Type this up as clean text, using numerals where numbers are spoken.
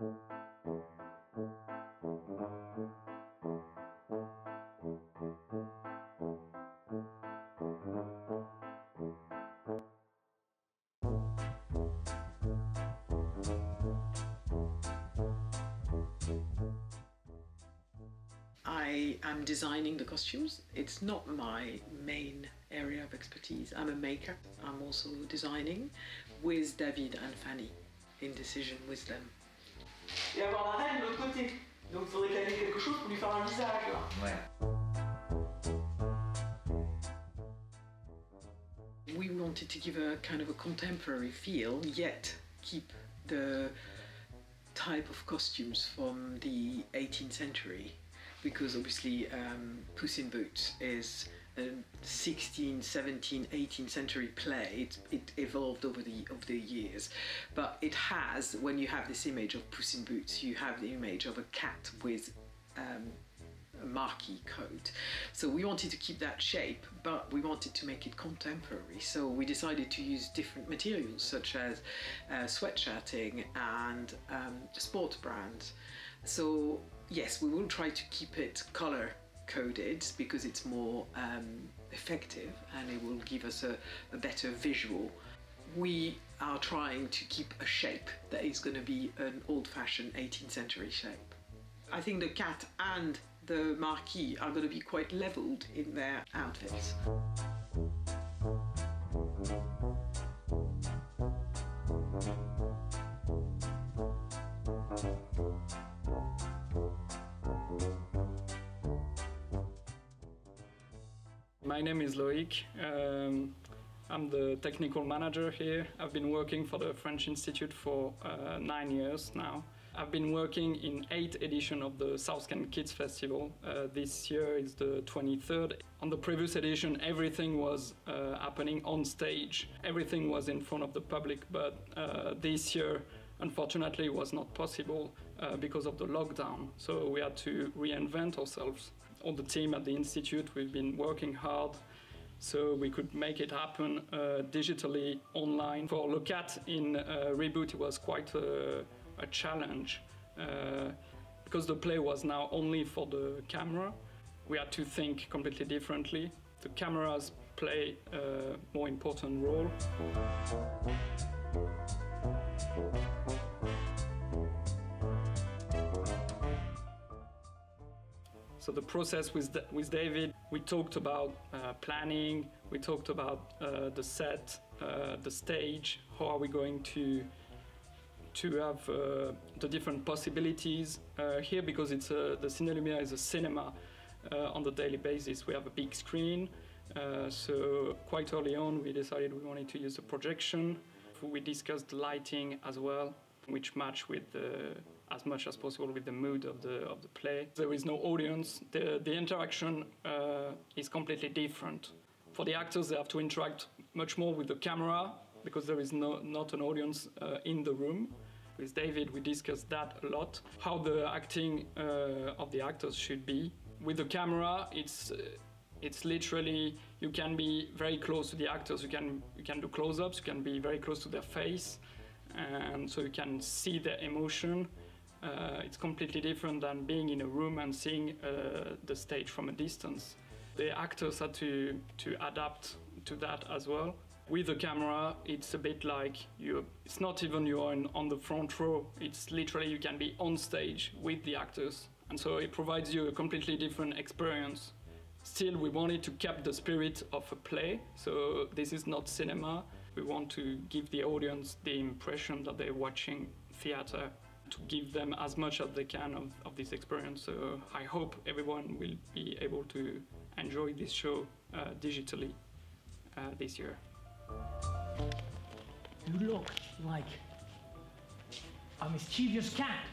I am designing the costumes. It's not my main area of expertise. I'm a maker. I'm also designing with David and Fanny, in decision with them. Et avoir la reine de l'autre côté. Donc il faudrait qu'elle ait quelque chose pour lui faire un visage là. Ouais. We wanted to give a kind of a contemporary feel, yet keep the type of costumes from the 18th century. Because obviously Puss in Boots is a 16th, 17th, 18th century play. It evolved over the years, but it has, when you have this image of Puss in Boots, you have the image of a cat with a marquis coat. So we wanted to keep that shape, but we wanted to make it contemporary. So we decided to use different materials such as sweatshirting and sport brands. So yes, we will try to keep it color coded because it's more effective and it will give us a better visual. We are trying to keep a shape that is going to be an old-fashioned 18th century shape. I think the cat and the marquis are going to be quite leveled in their outfits. My name is Loïc. I'm the technical manager here. I've been working for the French Institute for 9 years now. I've been working in 8th edition of the South Can Kids Festival. This year is the 23rd. On the previous edition, everything was happening on stage. Everything was in front of the public, but this year, unfortunately, it was not possible because of the lockdown. So we had to reinvent ourselves. All the team at the Institute, we've been working hard so we could make it happen digitally online. For Le Cat in Reboot, it was quite a challenge because the play was now only for the camera. We had to think completely differently. The cameras play a more important role. So the process with David, we talked about planning, we talked about the set, the stage, how are we going to have the different possibilities. Here, because it's the Ciné Lumière is a cinema on the daily basis, we have a big screen. So quite early on, we decided we wanted to use a projection. We discussed the lighting as well, which match with as much as possible with the mood of the play. There is no audience. The interaction is completely different. For the actors, they have to interact much more with the camera because there is not an audience in the room. With David, we discussed that a lot, how the acting of the actors should be. With the camera, it's literally, you can be very close to the actors. You can do close-ups, you can be very close to their face, and so you can see their emotion. It's completely different than being in a room and seeing the stage from a distance. The actors had to adapt to that as well. With the camera, it's a bit like it's not even you're on the front row. It's literally you can be on stage with the actors, and so it provides you a completely different experience. Still, we wanted to keep the spirit of a play, so this is not cinema. We want to give the audience the impression that they're watching theatre, to give them as much as they can of this experience. So I hope everyone will be able to enjoy this show digitally this year. You look like a mischievous cat.